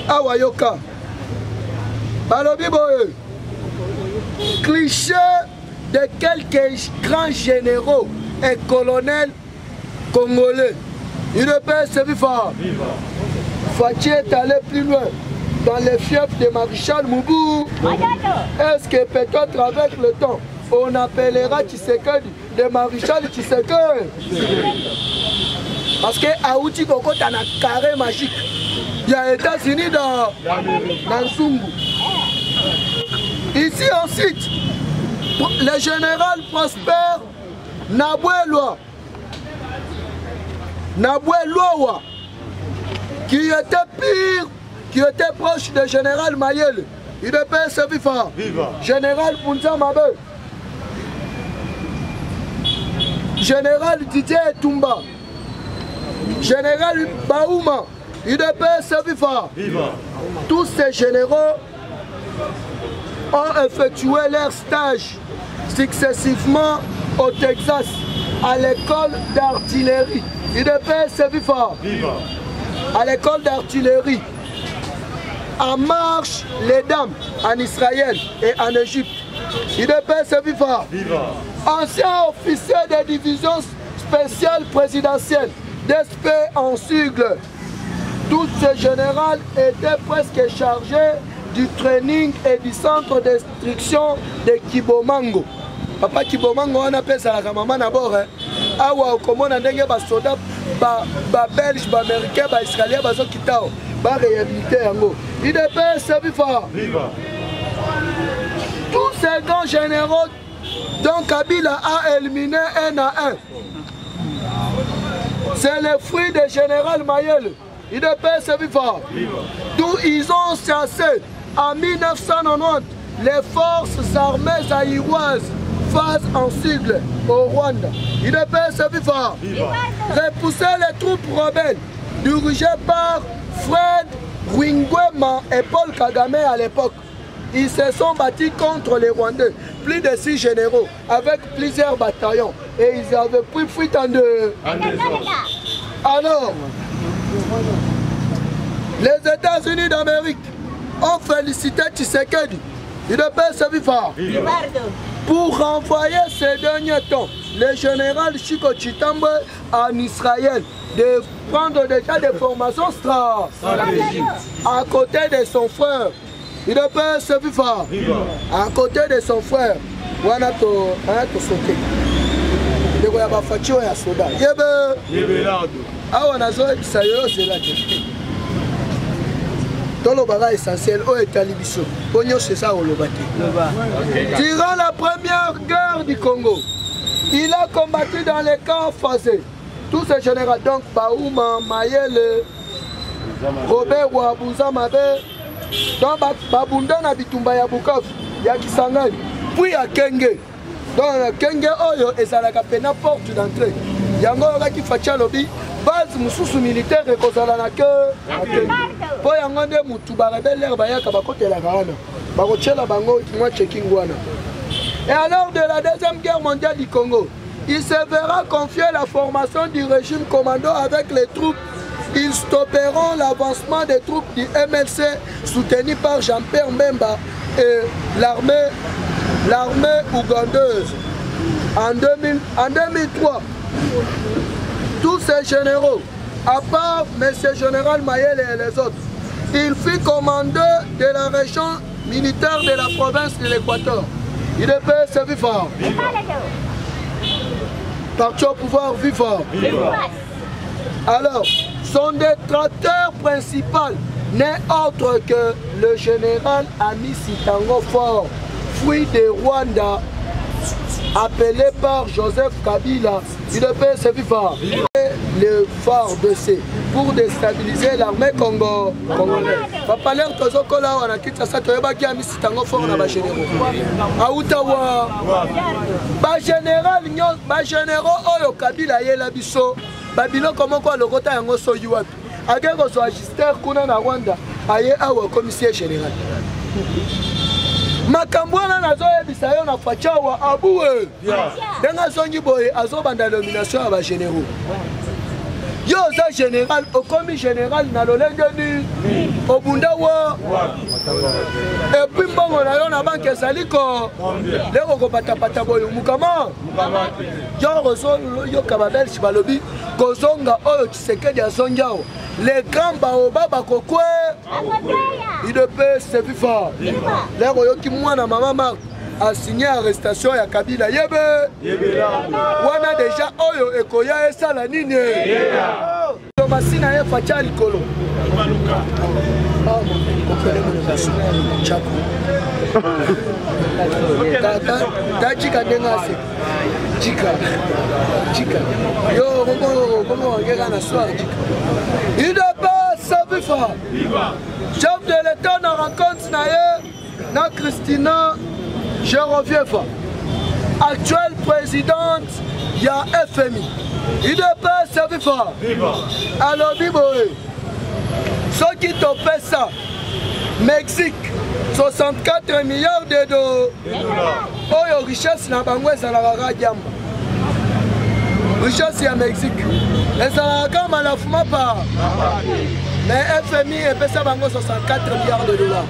awa yoka balobi boye cliché de quelques grands généraux et colonels congolais UDPS viva Fachi est allé plus loin dans les fiefs de Maréchal Moubou. Est-ce que peut-être avec le temps, on appellera Tshisekedi de Maréchal Tshisekedi? Parce que Aouti Koko est un carré magique. Il y a les États-Unis dans Zungu. Ici ensuite, le général Prosper Naboueloa, qui était pire, qui était proche du général Mayele, UDPS viva. Général Punza Mabe, général Didier Tumba, général Baouma, UDPS viva. Tous ces généraux ont effectué leur stage successivement au Texas à l'école d'artillerie. UDPS viva. À l'école d'artillerie, en marche les dames en Israël et en Égypte. UDPS viva. Ancien officier de division spéciale présidentielle, DSP en sigle. Tous ces généraux étaient presque chargés du training et du centre d'instruction de Kibomango. Papa Kibomango, on appelle ça la maman d'abord. Awa okomona ndenge ba soda ba belge ba américain ba israélien ba zo kitao ba réhabilité yango UDPS viva. Tous ces grands généraux dont Kabila a éliminé un à un, c'est le fruit des général Mayele. UDPS viva. D'où ils ont chassé en 1990 les forces armées zaïroises face en sigle au Rwanda. UDPS viva. Repousser les troupes rebelles dirigées par Fred Rwingwema et Paul Kagame à l'époque. Ils se sont battus contre les Rwandais, plus de 6 généraux, avec plusieurs bataillons. Et ils avaient pris fuite en deux. Alors, les États-Unis d'Amérique ont félicité Tshisekedi, UDPS viva, pour renvoyer ces derniers temps le général Chiko Chitambwe en Israël, de prendre déjà des formations stratégiques à côté de son frère. UDPS viva, à côté de son frère. Wana to sauté. De quoi ba facho ya soda. Yebe awa nazo sayo zela te. Dans le bagage essentiel, au Italie biso. Pogno c'est ça au lobate. Durant la première guerre du Congo, il a combattu dans les camps phasés. Tous ces généraux, donc Baouma, Mayele, Robert Wabuza Mabe, donc Babunda na Bitumba ya Bukavu, ya Kisangani, puis à Kenge. Donc Kenge Oyo et Zalaka pena porte d'entrée. Yango qui facha lobby, base mususu militaire et kozala que po yango nde mutu ba rebelle bayaka bakotela kana bakochela bango moi checking wana. Et alors de la deuxième guerre mondiale du Congo, il se verra confier la formation du régime commando avec les troupes. Ils stopperont l'avancement des troupes du MLC soutenu par Jean-Pierre Mbemba et l'armée ougandaise. En 2003, tous ces généraux, à part M. Général Mayel et les autres, il fut commandeur de la région militaire de la province de l'Équateur. Il est PS Vifort. Parti au pouvoir Vifort. Alors, son détracteur principal n'est autre que le général Amisi Tango Fort, fruit de Rwanda, appelé par Joseph Kabila. Il est PS Vifort. Le phare de C pour déstabiliser l'armée congolaise. Papa l'air tozokola wana kitasa toyebaki Amisi Tango Fort na ba généraux. A Outawa ba généraux oyo Kabila yela biso babilo comment quoi le kota yango so yuat. Ageko so agister kuna na Rwanda aye awa commissaire général. Makambwana nazo ebisa yo na fachawa abuwe. Denga songi boye azobanda nomination ya ba généraux. Yo za général, au commis général na lolengeni obundawa et puis mbongo na yo na banque saliko leko ko patapata boyo mukama yo reso yo kababel shibalobi kozonga oyo Tshisekedi asonjao les grands baobaba kokwe il peut se vivre leko yo ki mwana mama Marc a signé arrestation ya Kabila yebe wana déjà oyo ekoya esala nini Tomasina ye facha likolo Chika dengase Chika yo comment wangeka na soir Chika il pas Savifa chef de l'état na rencontre na ye na Christina Jerovieva, actuelle présidente, il y a FMI. Il ne peut pas servir fort. Alors, Biboé, ceux qui t'ont fait ça, Mexique, 64 milliards de dollars. Oh, richesse n'a pas à la radiam. Richesse à Mexique. Et ça n'a pas mal à fumar pas. Mais FMI est payé 64 milliards de dollars.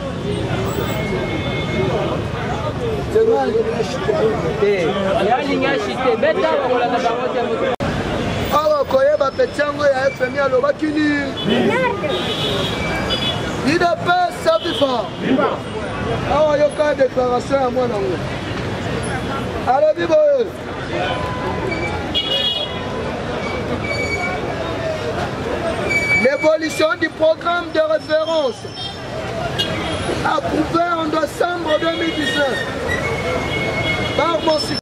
Awa koyeba petiango ya FMI alobaki nini il ne peut savifa awa yoka déclaration ya mwana ngo alobi boye l'évolution du programme de référence approuvé en décembre 2019 par mon